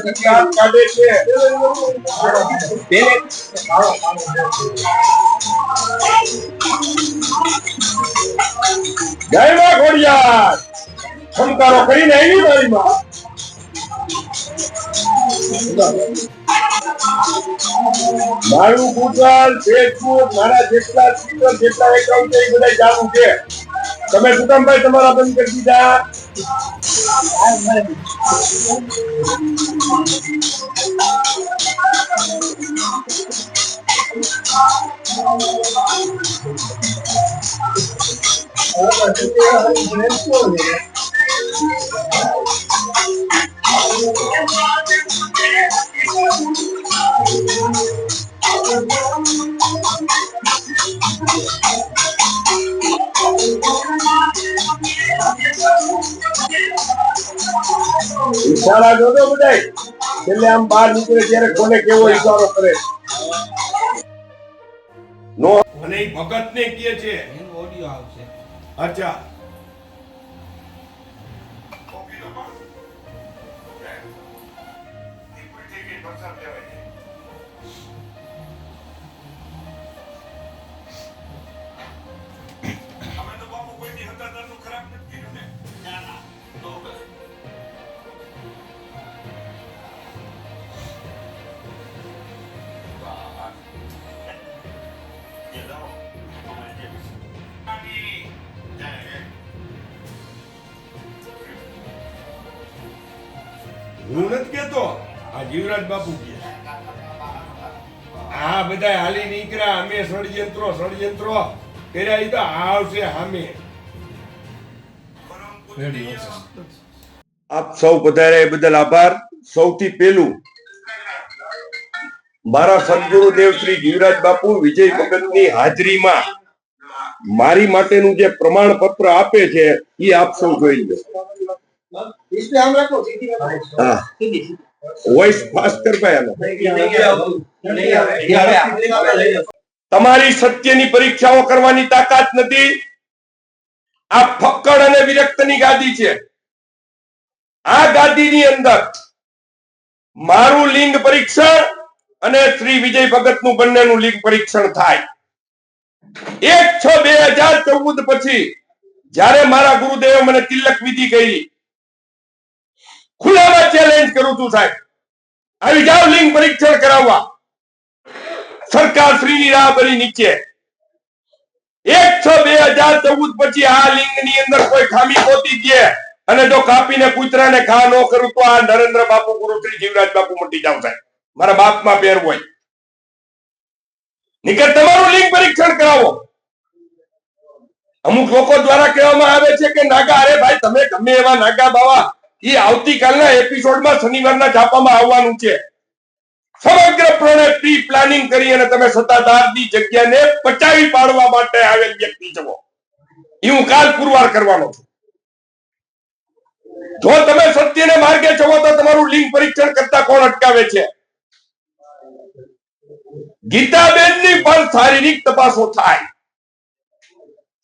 કાઢે છે જય માં ઘોડિયાર ખમકારો કરીને આવી મારી માં મારું ગૂગલ ફેસબુક મારા જેટલા ટ્વિટર જેટલા એકાઉન્ટ છે એ બધા ચાલુ છે તમે શું કામ ભાઈ તમારા બંધ કરી દીધા ઈશારા જોજો બધાય છેલ્લે આમ બહાર નીકળે ત્યારે કોને કેવો ઈશારો કરે નો મને ભગત ને કહે છે એનો ઓડિયો આવશે અચ્છા હું નથી કેતો આ જીવરાજ બાપુ કે આ બધા હાલી નીકળ્યા અમે ષડયંત્રો કર્યા ઈ તો આવશે સામે આપ સૌ પધારે બદલ આભાર સૌથી પહેલું મારા સદગુરુદેવ શ્રી જીવરાજ બાપુ વિજય ભગતની હાજરીમાં મારી માટેનું જે પ્રમાણપત્ર આપે છે એ આપ સૌ જોઈ લો વોઇસ ફાસ્ટ કર તમારી સત્યની પરીક્ષાઓ કરવાની તાકાત નથી આ ફક્કડ અને વિરક્તની ગાદી છે આ ગાદીની અંદર મારું લિંગ પરીક્ષણ અને શ્રી વિજય ભગતનું બંનેનું લિંગ પરીક્ષણ થાય 1/6/2014 પછી જ્યારે મારા ગુરુદેવે મને તિલક વિધિ કરી ખુલ્લામાં ચેલેન્જ કરું છું સાહેબ આવી જાવ લિંગ પરીક્ષણ કરાવવા સરકાર શ્રીની રાહબરી નીચે 1/6/2014 પછી આ લિંગની અંદર કોઈ ખામી ગોતી દે અને જો કાપીને કૂતરાને ઘા ન કરું તો આ નરેન્દ્ર બાપુ ગુરુ શ્રી જીવરાજ બાપુ મટી જાવ સાહેબ મારા બાપમાં પેર હોય નિકર તમારું લિંગ પરીક્ષણ કરાવો અમુક લોકો દ્વારા કહેવામાં આવે છે કે નાગા અરે ભાઈ તમે ગમે એવા નાગા બાવા એ આવતીકાલના એપિસોડમાં શનિવારના છાપામાં આવવાનું છે સમગ્રપણે પ્રી પ્લાનિંગ કરી અને તમે સત્તાધારની જગ્યાને પચાવી પાડવા માટે આવેલ વ્યક્તિ છો એ હું કાલ પુરવાર કરવાનો છું જો તમે સત્યને માર્ગે છો તો તમારું લિંગ પરીક્ષણ કરતા કોણ અટકાવે છે ગીતાબેનની પણ શારીરિક તપાસો થાય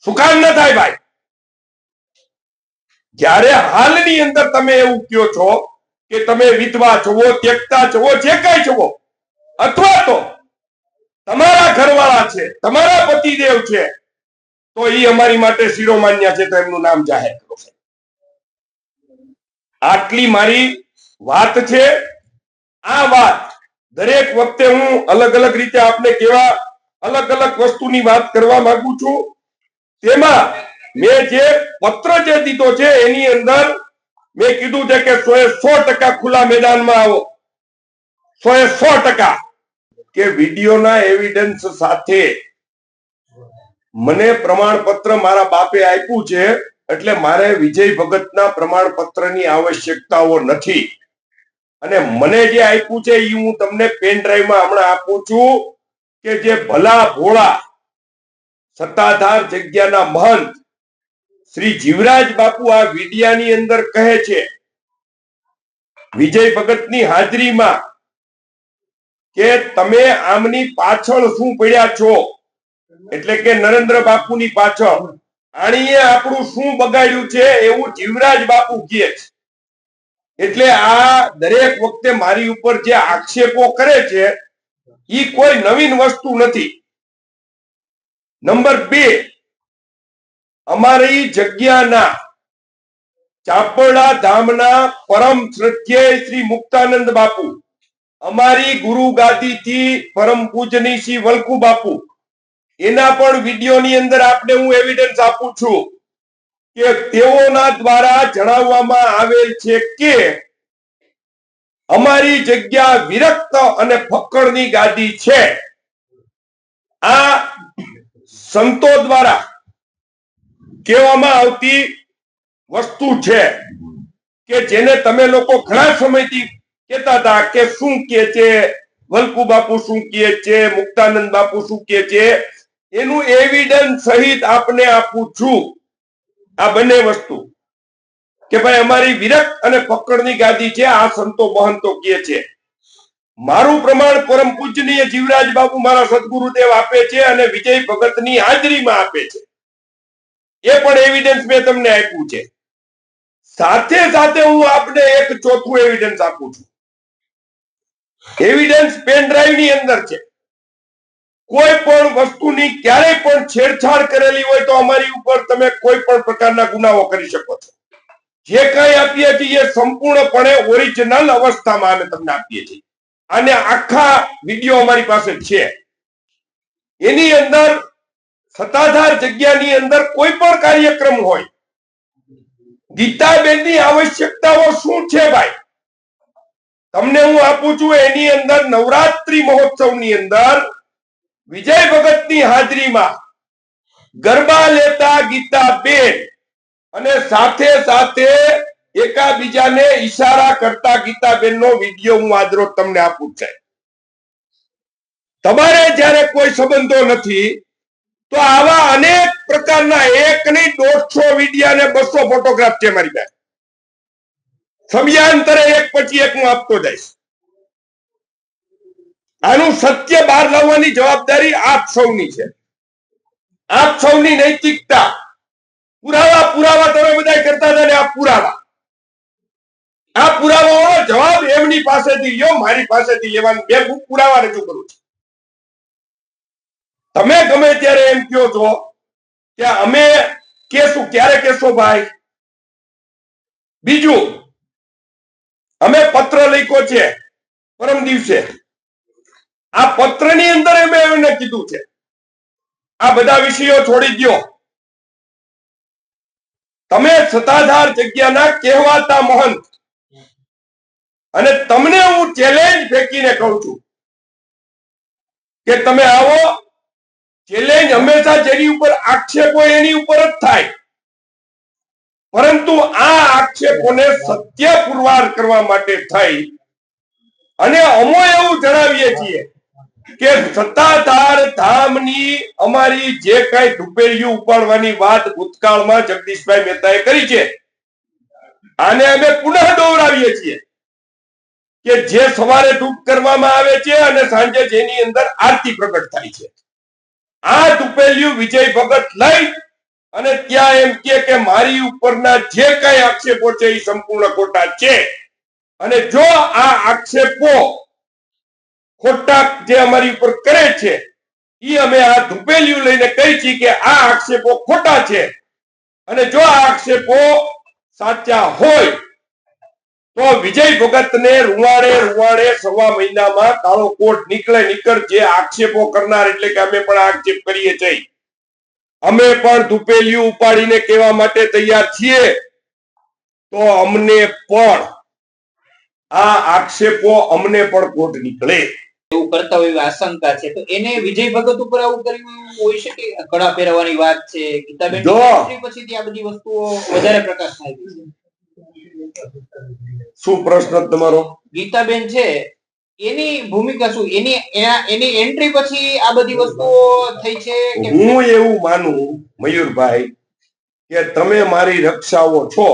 શું કામ ન થાય ભાઈ જ્યારે હાલની અંદર તમે એવું કહો છો કે તમે વિધવા છો ત્યક્તા છો જે કઈ છો અથવા તો તમારા ઘરવાળા છે તમારા પતિદેવ છે તો એ અમારી માટે શિરોમાન્ય છે તો એમનું નામ જાહેર કરો આટલી મારી વાત છે આ વાત દરેક વખતે હું અલગ અલગ રીતે આપને કેવા અલગ અલગ વસ્તુની વાત કરવા માંગુ છું તેમાં મેં જે પત્ર જે દીધો છે એની અંદર મેં કીધું છે કે 100% ખુલ્લા મેદાનમાં આવો 100% કે વિડીયોના એવિડન્સ સાથે મને પ્રમાણપત્ર મારા બાપે આપ્યું છે એટલે મારે વિજય ભગતના પ્રમાણપત્રની આવશ્યકતાઓ નથી અને મને જે આપ્યું છે એ હું તમને પેન ડ્રાઈવમાં હમણાં આપું છું કે જે ભલા ભોળા સત્તાધાર જગ્યાના મહંત શ્રી જીવરાજ બાપુ આ વિડિયાની અંદર કહે છે વિજય ભગતની હાજરીમાં કે તમે આમની પાછળ શું પડ્યા છો એટલે કે નરેન્દ્ર બાપુની પાછળ આણીએ આપણું શું બગાડ્યું છે એવું જીવરાજ બાપુ કહે છે એટલે આ દરેક વખતે મારી ઉપર જે આક્ષેપો કરે છે એ કોઈ નવીન વસ્તુ નથી. નંબર 2, અમારી જગ્યાના ચાપરડા ધામના પરમ શ્રદ્ધેય શ્રી મુક્તાનંદ બાપુ, અમારી ગુરુ ગાદીથી પરમ પૂજનીય શ્રી વલ્કુ બાપુ, એના પણ વિડીયોની અંદર આપને હું એવિડન્સ આપું છું કે તેઓના દ્વારા જણાવવામાં આવેલ છે કે અમારી જગ્યા વિરક્ત અને ફક્કડની ગાદી છે. આ સંતો દ્વારા કહેવામાં આવતી વસ્તુ છે કે જેને તમે લોકો ઘણા સમયથી કહેતા હતા કે શું કહે છે વલ્કુ બાપુ, શું કહે છે મુક્તાનંદ બાપુ, શું કહે છે. એનું એવિડન્સ સહિત આપને આપું છું આ બંને વસ્તુ કે ભાઈ અમારી વિરક્ત અને પકડની ગાદી છે. આ સંતો મહંતો કહે છે. મારું પ્રમાણ પરમ પૂજનીય જીવરાજ બાપુ મારા સદગુરુદેવ આપે છે અને વિજય ભગતની હાજરીમાં આપે છે. એ પણ એવિડન્સ મેં તમને આપ્યું છે. સાથે સાથે હું આપને એક ચોથું એવિડન્સ આપું છું. એવિડન્સ પેન ડ્રાઈવ ની અંદર છે. કોઈ પણ વસ્તુની ક્યારેય પણ છેડછાડ કરેલી હોય તો અમારી ઉપર તમે કોઈ પણ પ્રકારના ગુનાઓ કરી શકો છો. જે કઈ આપીએ છીએ એ સંપૂર્ણપણે ઓરિજિનલ અવસ્થામાં અમે તમને આપીએ છીએ. અને આખા વિડીયો અમારી પાસે છે. એની અંદર સત્તાધાર જગ્યાની અંદર કોઈ પણ કાર્યક્રમ હોય, ગીતાબેનની આવશ્યકતાઓ શું છે ભાઈ તમને હું આપું છું. એની અંદર નવરાત્રી મહોત્સવની અંદર વિજય ભગતની હાજરીમાં ગરબા લેતા ગીતાબેન અને સાથે સાથે એકાબીજાને ઈશારા કરતા ગીતાબેનનો વિડીયો હું આજરોજ તમને આપું છું. તમારે જ્યારે કોઈ સંબંધો નથી તો આવા અનેક પ્રકારના 1 નહીં 150 વિડીયો અને 200 ફોટોગ્રાફ છે મારી પાસે. સમયાંતરે એક પછી એક હું આપતો જઈશ. આનું સત્ય બહાર લાવવાની જવાબદારી આપ સૌની છે. આપ સૌની નૈતિકતા. પુરાવા તમે બધા કરતા હતા ને આ પુરાવાઓનો જવાબ એમની પાસેથી લ્યો, મારી પાસેથી લેવાનું. બે હું પુરાવા રજૂ કરું છું. તમે ગમે ત્યારે એમ કહો છો કે અમે કેશું, ક્યારે કેશો ભાઈ? બીજું, અમે પત્ર લખ્યો છે પરમ દિવસે. આ પત્રની અંદર મેં એમને કીધું છે આ બધા વિષયો છોડી દો. તમે સત્તાધાર જગ્યાના કહેવાતા મહંત અને તમને હું ચેલેન્જ ફેંકીને કહું છું કે તમે આવો. ચેલેન્જ હંમેશા જેની ઉપર આક્ષેપ હોય એની ઉપર જ થાય, પરંતુ આ આક્ષેપોને સત્ય પુરવાર કરવા માટે થઈ અને અમે એવું જણાવીએ છીએ કે સત્તાધાર ધામની અમારી જે કઈ ધુપેલિયું ઉપાડવાની વાત ભૂતકાળમાં જગદીશભાઈ મહેતાએ કરી છે, આને અમે પુનઃ દોહરાવીએ છીએ કે જે સવારે ધૂપ કરવામાં આવે છે અને સાંજે જેની અંદર આરતી પ્રગટ થાય છે. આ ધુપેલિયું વિજય ભગત લઈ અને ત્યાં એમ કે મારી ઉપરના જે કઈ આક્ષેપો છે એ સંપૂર્ણ ખોટા છે. અને જો આ આક્ષેપો ખોટા જે અમારી ઉપર કરે છે એ અમે આ ધુપેલિયું લઈને કહી છીએ કે આ આક્ષેપો ખોટા છે. અને જો આ આક્ષેપો સાચા હોય તો વિજય ભગતને રૂવાડે 1.25 મહિનામાં કાળો કોટ નીકળ જે આક્ષેપો કરનાર, એટલે કે અમે પણ આક્ષેપ કરીએ છીએ, અમે પણ ધુપેલિયું ઉપાડીને કહેવા માટે તૈયાર છીએ. તો અમને પણ આ આક્ષેપો અમને પણ કોટ નીકળે એવું કરતા હોય એવી આશંકા છે. તો એને વિજય ભગત ઉપર આવું કર્યું હોઈ શકે? કડા પહેરવાની વાત છે, ગીતાબેન પછીથી આ બધી વસ્તુઓ વધારે પ્રકાશ થાય છે. શું પ્રશ્ન તમારો? ગીતાબેન છે એની ભૂમિકા શું? એની એન્ટ્રી પછી આ બધી વસ્તુઓ થઈ છે કે? હું એવું માનું મયુરભાઈ કે તમે મારી રક્ષાઓ છો.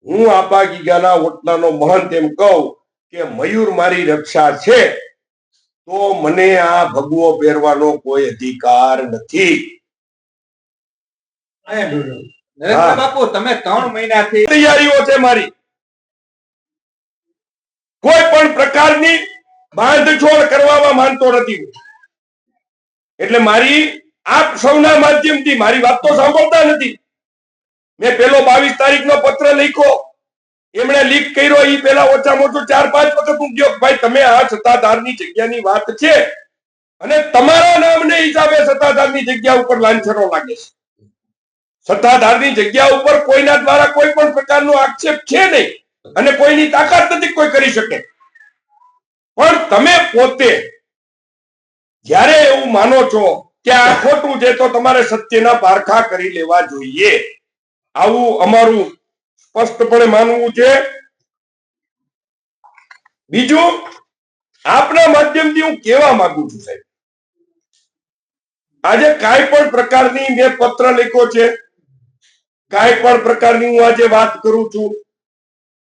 હું આપા ગીગાના ઓટલાનો મહંત એમ કહું કે મયુર મારી રક્ષા છે, તો મને આ ભગવો પહેરવાનો કોઈ અધિકાર નથી. નરેન્દ્ર બાપુ, તમે 3 મહિનાથી તૈયારીઓ છે મારી. કોઈ પણ પ્રકારની બાંધછોડ કરવામાં માનતો નથી. એટલે મારી આપ સૌના માધ્યમથી મારી વાત તો સાંભળતા નથી. મેં પેલો 22 તારીખનો પત્ર લખ્યો, એમણે લીક કર્યો, એ પેલા ઓછામાં ઓછું 4-5 વખત હું ગયો, ભાઈ તમે આ સત્તાધારની જગ્યાની વાત છે અને તમારા નામને હિસાબે સત્તાધારની જગ્યા ઉપર લાંછનો લાગે છે. સત્તાધારની જગ્યા ઉપર કોઈના દ્વારા કોઈ પણ પ્રકારનો આક્ષેપ છે નહીં અને કોઈની તાકાત નથી કોઈ કરી શકે. પણ તમે પોતે જ્યારે એવું માનો છો કે આ ખોટું છે તો તમારે સત્યના પારખા કરી લેવા જોઈએ. આવું અમારું સ્પષ્ટપણે માનવું છે. બીજું, આપના માધ્યમથી હું કહેવા માંગુ છું સાહેબ, આજે કાંઈ પણ પ્રકારની મેં પત્ર લખ્યો છે, કાંઈ પણ પ્રકારની હું આજે વાત કરું છું,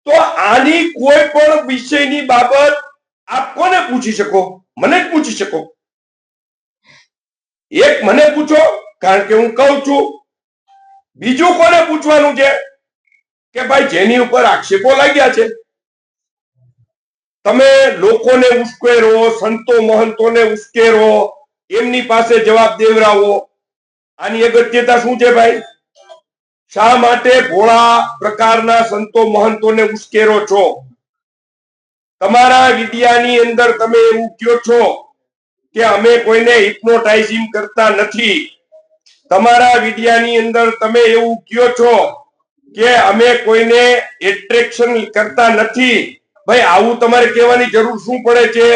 તો આની કોઈ પણ વિષયની બાબત આપ કોને પૂછી શકો? મને જ પૂછી શકો. એક મને પૂછો કારણ કે હું કહું છું. બીજું કોને પૂછવાનું છે કે ભાઈ જેની ઉપર આક્ષેપો લાગ્યા છે તમે લોકોને ઉશ્કેરો, સંતો મહંતોને ઉશ્કેરો, એમની પાસે જવાબ દેવરાવો. આની અગત્યતા શું છે ભાઈ? શા માટે ભોળા પ્રકારના સંતો મહંતોને ઉશ્કેરો છો? તમારા વિદ્યાની અંદર તમે એવું કહો છો કે અમે કોઈને હિપ્નોટાઇઝિંગ કરતા નથી. તમારા વિદ્યાની અંદર તમે એવું કહો છો કે અમે કોઈને એટ્રેક્શન કરતા નથી. ભાઈ આવું તમારે કહેવાની જરૂર શું પડે છે?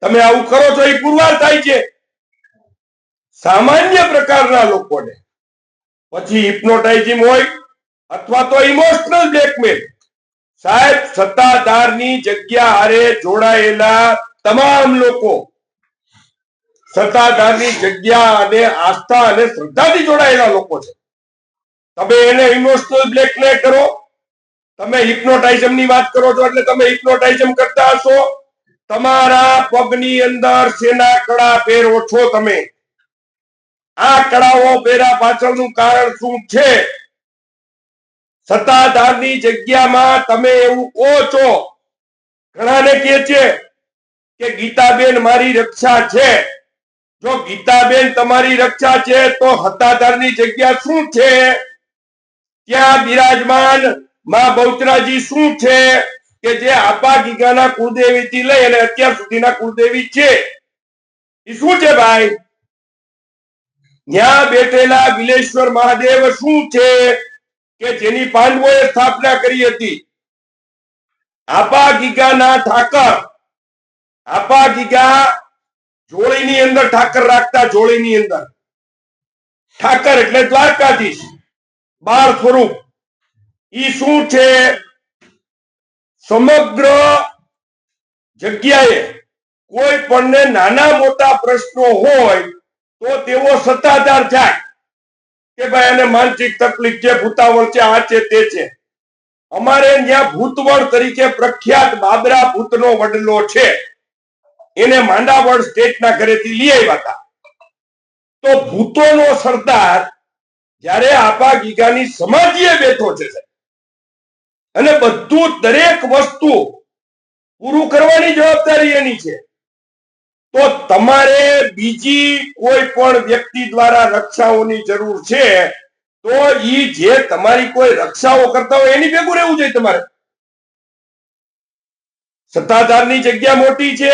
તમે આવું કરો છો એ પુરવાર થાય છે. સામાન્ય પ્રકારના લોકોને પછી હિપ્નોટાઇઝિંગ હોય અથવા તો ઇમોશનલ બ્લેકમેલ. સાહેબ, સત્તાધારની જગ્યા હારે જોડાયેલા તમામ લોકો, સત્તાધારની જગ્યા અને આસ્થા અને શ્રદ્ધાથી જોડાયેલા લોકો છે. તમે એને ઇમોશનલ બ્લેકમેલ કરો, તમે હિપ્નોટાઇઝમ ની વાત કરો છો એટલે તમે હિપ્નોટાઇઝમ કરતા હશો. તમારા પગની અંદર શેના કડા પહેરો છો તમે? આ કડાઓ પહેરા પાછળનું કારણ શું છે? સત્તાધારની જગ્યામાં તમે એવું કહો છો. ઘણાને કહે છે કે ગીતાબેન મારી રક્ષા છે. જો ગીતાબેન તમારી રક્ષા છે તો સત્તાધારની જગ્યા શું છે? ત્યાં બિરાજમાન માં બહુચરાજી શું છે કે જે આપા ગીગાના કુળદેવી થી લઈ અને અત્યાર સુધીના કુળદેવી છે? એ શું છે ભાઈ? ત્યાં બેઠેલા બિલેશ્વર મહાદેવ શું છે કે જેની પાંડવોએ સ્થાપના કરી હતી? આપા ગીગાના ઠાકર, આપા ગીગા જોડીની અંદર ઠાકર રાખતા. જોડીની અંદર ઠાકર એટલે દ્વારકાધીશ, 12 સ્વરૂપ. ઈ શું છે? સમગ્ર જગ્યાએ કોઈ પણ નાના મોટા પ્રશ્નો હોય તો તેઓ સત્તાધાર જાય કે ભાઈ એને માનસિક તકલીફ છે, ભૂતાવળ છે, આ છે, તે છે. અમારે ત્યાં ભૂતવળ તરીકે પ્રખ્યાત બાબરા ભૂતનો વડલો છે, એને માંડાવળ સ્ટેટના ઘરેથી લઈ આવ્યા હતા. તો ભૂતોનો સરદાર જ્યારે આપા ગીગાની સમાધિએ બેઠો છે અને બધું દરેક વસ્તુ પૂરું કરવાની જવાબદારી એની છે, તો તમારે બીજી કોઈ પણ વ્યક્તિ દ્વારા રક્ષાઓની જરૂર છે તો ઈ જે તમારી કોઈ રક્ષાઓ કરતા હોય એની ભેગું રહેવું જોઈએ. તમારે સત્તાધારની જગ્યા મોટી છે,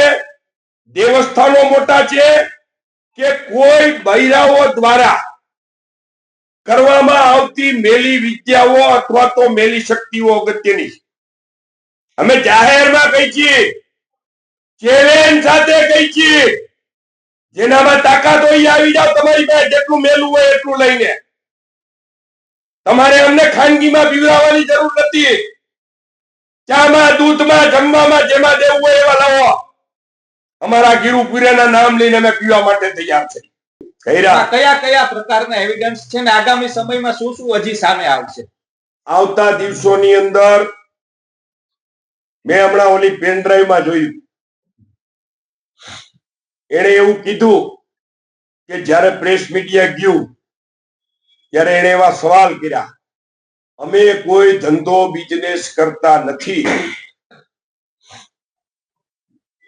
દેવસ્થાનો મોટા છે કે કોઈ બૈરાઓ દ્વારા કરવામાં આવતી મેલી વિદ્યાઓ અથવા તો મેલી શક્તિઓ અગત્યની. અમે જાહેરમાં કહી છીએ, ચેલેન્જ સાથે કહી છીએ, જેનામાં તાકાત હોય આવી જાવ. તમારી પાસે જેટલું મેલું હોય એટલું લઈને. તમારે અમને ખાનગીમાં પીવડાવવાની જરૂર નથી. ચામાં, દૂધમાં, જમવામાં જેમાં દેવું હોય એવા લાવો. અમારા ગીરુપુરેના નામ લઈને અમે પીવા માટે તૈયાર છે. કયા કયા પ્રકારના એવિડન્સ છે ને આગામી સમયમાં શું શું હજી સામે આવશે? આવતા દિવસોની અંદર મેં હમણાં ઓલી પેન ડ્રાઈવમાં જોયું, એને એવું કીધું કે જ્યારે પ્રેસ મીડિયા ગયું ત્યારે એને એવા સવાલ કર્યા, અમે કોઈ ધંધો બિઝનેસ કરતા નથી,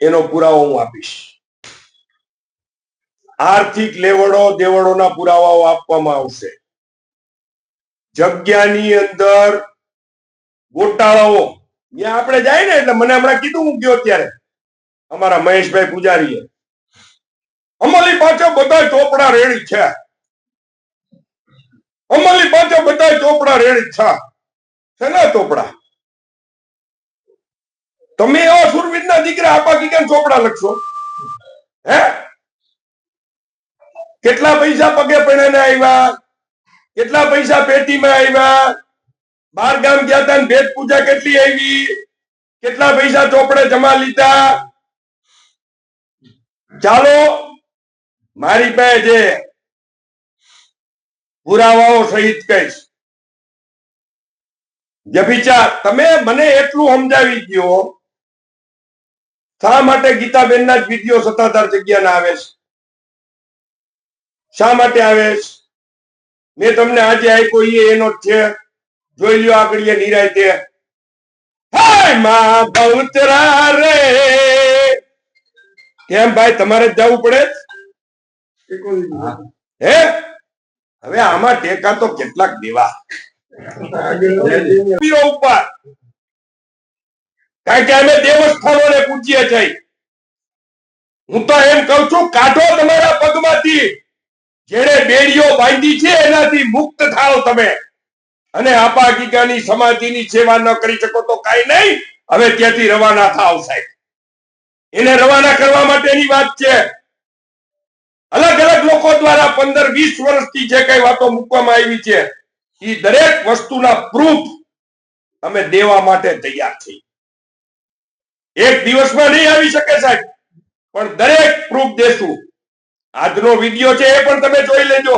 એનો પુરાવો હું આપીશ. આર્થિક લેવડો દેવડોના પુરાવાઓ આપવામાં આવશે. જગ્યાની અંદર ગોટાળાઓ ત્યાં આપણે જાય ને એટલે મને હમણાં કીધું, હું ગયો ત્યારે અમારા મહેશભાઈ પૂજારીએ, અમારી પાસે બધા ચોપડા રેડી છે, અમારી પાસે બધા ચોપડા રેડી છે. શેના ચોપડા? તમે એવા સુરવીરના દીકરા આપા કી કેમ ચોપડા લખશો? હે? કેટલા પૈસા પગે પડીને આવ્યા, કેટલા પૈસા પેટીમાં આવ્યા, 12 ગામ ગયા હતા ને ભેટ પૂજા કેટલી આવી, કેટલા પૈસા ચોપડે જમા લીધા. ચાલો મારી પાસે જે પુરાવાઓ સહિત કહીશ. વ્યભિચાર, તમે મને એટલું સમજાવી દો, શા માટે ગીતાબેનના જ વિડીયો સત્તાધાર જગ્યાના આવે છે? શા માટે આવે છે? મેં તમને આજે આપ્યો એનો જ છે, જોઈ લ્યો આગળ નિરાયતે. હાય માં બહુતરા રે, કેમ ભાઈ તમારે જ જવું પડે? હે? હવે આમાં ટેકા તો કેટલાક દેવા ઉપર, કારણ કે અમે દેવસ્થાનોને પૂજીએ છીએ. હું તો એમ કઉ છું, કાઢો તમારા પગમાંથી જેણે બેડીઓ બાંધી છે એનાથી મુક્ત થાઓ તમે. અને આપા ગીગાની સમાધિની સેવા ન કરી શકો તો કાઈ નહીં, હવે ત્યાંથી રવાના થાવ સાહેબ. એને રવાના કરવા માટેની વાત છે. અલગ અલગ લોકો દ્વારા 15-20 વર્ષથી જે કઈ વાતો મૂકવામાં આવી છે એ દરેક વસ્તુના પ્રૂફ અમે દેવા માટે તૈયાર છીએ. એક દિવસમાં નહીં આવી શકે સાહેબ, પણ દરેક પ્રૂફ દેશું. આજનો વિડીયો છે એ પણ તમે જોઈ લેજો.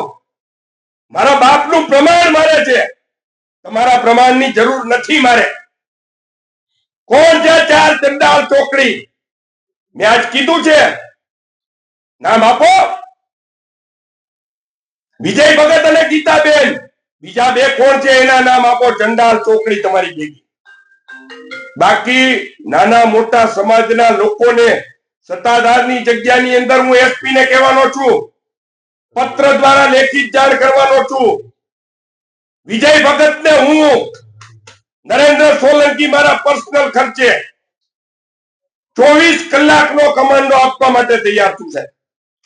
મારા બાપનું પ્રમાણ મારે છે, તમારા પ્રમાણની જરૂર નથી મારે. કોણ છે 4 ચંડાળ ચોકડી? મેં આજ કીધું છે, નામ આપો. વિજય ભગત અને ગીતાબેન, બીજા 2 કોણ છે એના નામ આપો. ચંડાળ ચોકડી તમારી ભેગી. બાકી નાના મોટા સમાજના લોકોને સત્તાધારની જગ્યાની અંદર હું એસપી ને કહેવાનો છું, પત્ર દ્વારા લેખિત જાણ કરવાનો છું. વિજય ભગતને હું નરેન્દ્ર સોલંકી મારા પર્સનલ ખર્ચે 24 કલાકનો કમાન્ડો આપવા માટે તૈયાર છું સાહેબ.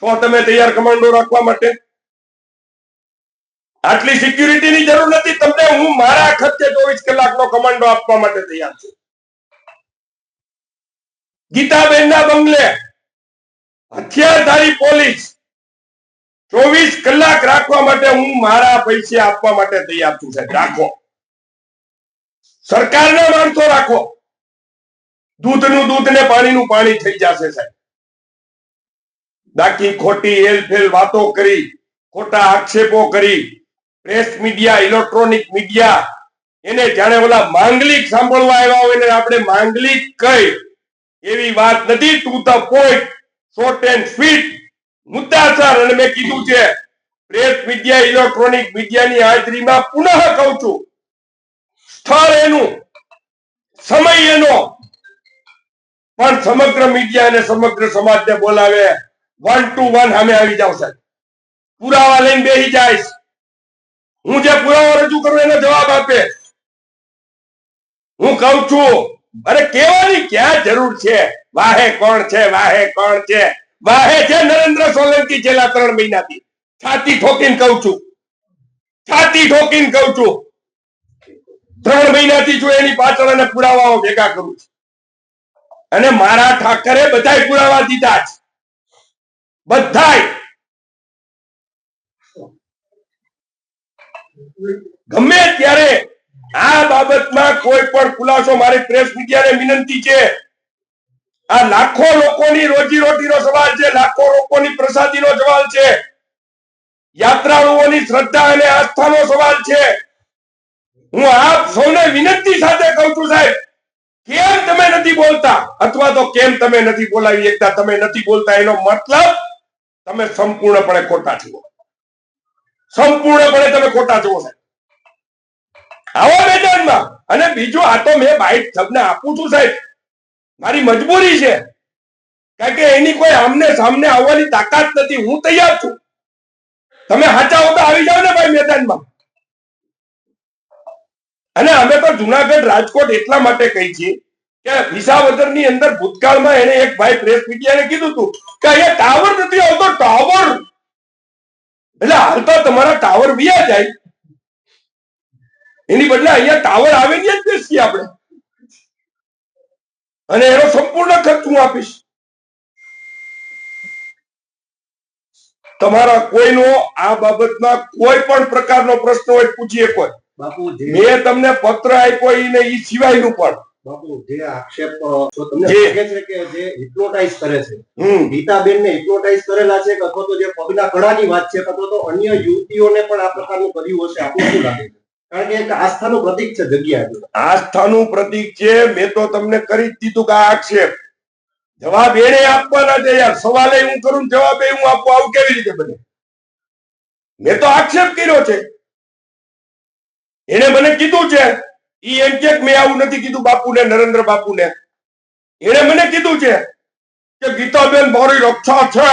છો તમે તૈયાર કમાન્ડો રાખવા માટે? આટલી સિક્યુરિટીની જરૂર નથી તમને. હું મારા ખર્ચે 24 કલાકનો કમાન્ડો આપવા માટે તૈયાર છું. ગીતાબેનના બંગલે હથિયારધારી પોલીસ 24 કલાક રાખવા માટે હું મારા પૈસે આપવા માટે તૈયાર છું સાહેબ. રાખો, સરકારના માણસો રાખો. દૂધનું દૂધ ને પાણીનું પાણી થઈ જશે સાહેબ. બાકી ખોટી હેલફેલ વાતો કરી, ખોટા આક્ષેપો કરી, પ્રેસ મીડિયા, ઇલેક્ટ્રોનિક મીડિયા એને જાણે ઓલા માંગલિક સાંભળવા આવ્યા હોય ને આપણે માંગલિક કઈ, એવી વાત નથી. To the point, short and sweet, મુદ્દાસર. અને મેં કીધું છે, પ્રેસ મીડિયા, ઇલેક્ટ્રોનિક મીડિયાની હાજરીમાં પુનઃ કહું છું, સ્થળ એનું, સમય એનો, પણ સમગ્ર મીડિયા અને સમગ્ર સમાજને બોલાવે. 1 to 1 સામે આવી જાવ સાહેબ. પુરાવા લઈને બેસી જાય. હું જે પુરાવા રજૂ કરું એનો જવાબ આપે. હું કઉ છું, અરે કેવાની ક્યાં જરૂર છે? વાહે કોણ છે? વાહે કોણ છે? વાહે છે નરેન્દ્ર સોલંકી. છેલ્લા 3 મહિનાથી છાતી ઠોકીને કઉ છું, છાતી ઠોકીને કઉ છું. 3 મહિનાથી જો એની પાછળ અને પુરાવાઓ ભેગા કરું છું. અને મારા ઠાકરે બધાય પુરાવા દીધા છે, બધાય. ગમે ત્યારે આ બાબતમાં કોઈ પણ ખુલાસો, મારી પ્રેસ મીડિયાને વિનંતી છે. આ લાખો લોકોની રોજીરોટીનો સવાલ છે, લાખો લોકોની પ્રસાદીનો સવાલ છે, યાત્રાળુઓની શ્રદ્ધા અને આસ્થાનો સવાલ છે. હું આપ સૌને વિનંતી સાથે કહું છું સાહેબ, કેમ તમે નથી બોલતા? અથવા તો કેમ તમે નથી બોલાવી શકતા? તમે નથી બોલતા એનો મતલબ તમે સંપૂર્ણપણે ખોટા છો. સંપૂર્ણપણે તમે ખોટા છો સાહેબ. આવો મેદાનમાં. અને બીજું, આ તો મેં બાઈટ તમને આપું છું સાહેબ, મારી મજબૂરી છે. કારણ કે એની કોઈ આમને સામને આવવાની તાકાત નથી. હું તૈયાર છું, તમે હાચા હો તો આવી જાઓ ને ભાઈ મેદાનમાં. અને અમે તો જુનાગઢ રાજકોટ એટલા માટે કહી છીએ કે વિસાવદરની અંદર ભૂતકાળમાં એને એક ભાઈ પ્રેસ મીડિયાને કીધું હતું કે અહીંયા ટાવર નથી આવતો. ટાવર એટલે હાલતા તમારા ટાવર વ્યા જાય, એની બદલે અહીંયા ટાવર આવે ને જ બેસીએ આપણે, અને એનો સંપૂર્ણ ખર્ચ હું આપીશ. તમારા કોઈનો આ બાબતમાં કોઈ પણ પ્રકારનો પ્રશ્ન હોય પૂછી શકો. બાપુ મેં તમને પત્ર આપ્યો ઈ ને ઈ સિવાયનું પણ બાપુ જે આક્ષેપ જો તમને લાગે છે કે જે હિપ્નોટાઇઝ કરે છે, ગીતાબેન ને હિપ્નોટાઇઝ કરેલા છે, અથવા તો જે પગના કડાની વાત છે, અથવા તો અન્ય યુવતીઓને પણ આ પ્રકારનું કર્યું હશે, આપને શું લાગે છે? કારણ કે એક આસ્થાનું પ્રતીક છે જગ્યા, આસ્થાનું પ્રતીક છે. મેં તો તમને કરી જ દીધું કે આ આક્ષેપ જવાબ એને આપવાના છે યાર. સવાલે હું કરું, જવાબ હું આપું, આવું કેવી રીતે બને? મેં તો આક્ષેપ કર્યો છે. એને મને કીધું છે, ઈ એમ કે મેં આવું નથી કીધું બાપુને, નરેન્દ્ર બાપુને. એને મને કીધું છે કે ગીતાબેન મારી રક્ષા છે.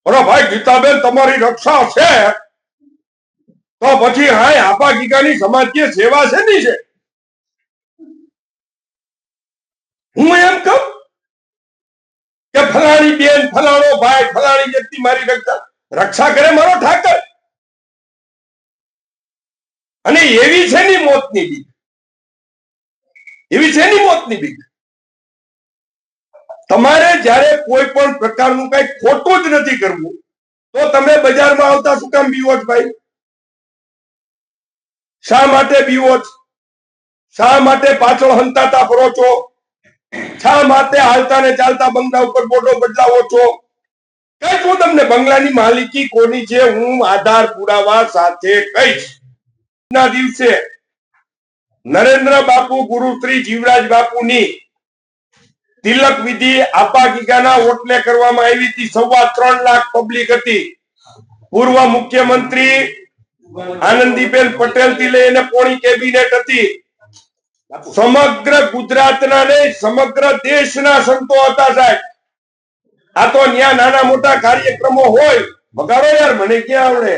અરે ભાઈ ગીતાબેન તમારી રક્ષા છે તો પછી હાય આપા ગીગાની સમાજની સેવા છે ની છે. હું એમ કહું કે ફલાણી બેન, ફલાણો ભાઈ, ફલાણી વ્યક્તિ મારી રક્ષા કરે, મારો ઠાકર. અને એવી છે ની મોતની બીક, એવી છે ની મોતની બીક. તમારે જયારે કોઈ પણ પ્રકારનું કઈ ખોટું જ નથી કરવું તો તમે બજારમાં આવતા શું કામ બીવો છો ભાઈ? શા માટે બીવો છો? શા માટે પાછળ હંતાતા ફરો છો? શા માટે હાલતા ને ચાલતા બંગલા ઉપર બોર્ડો બદલાવો છો? કઈ હું તમને બંગલાની માલિકી કોની છે હું આધાર પુરાવા સાથે કહીશ. ના દિવસે નરેન્દ્ર બાપુ, ગુરુ શ્રી જીવરાજ બાપુની તિલક વિધિ આપા ગીગાના ઓટલે કરવામાં આવી હતી. 3.25 લાખ પબ્લિક હતી. પૂર્વ મુખ્યમંત્રી આનંદીબેન પટેલ થી લઈને પોણી કેબિનેટ હતી. સમગ્ર ગુજરાતના નહીં, સમગ્ર દેશના સંતો હતા સાહેબ. આ તો ન્યા નાના મોટા કાર્યક્રમો હોય, વગાડો યાર, મને ક્યાં આવડે.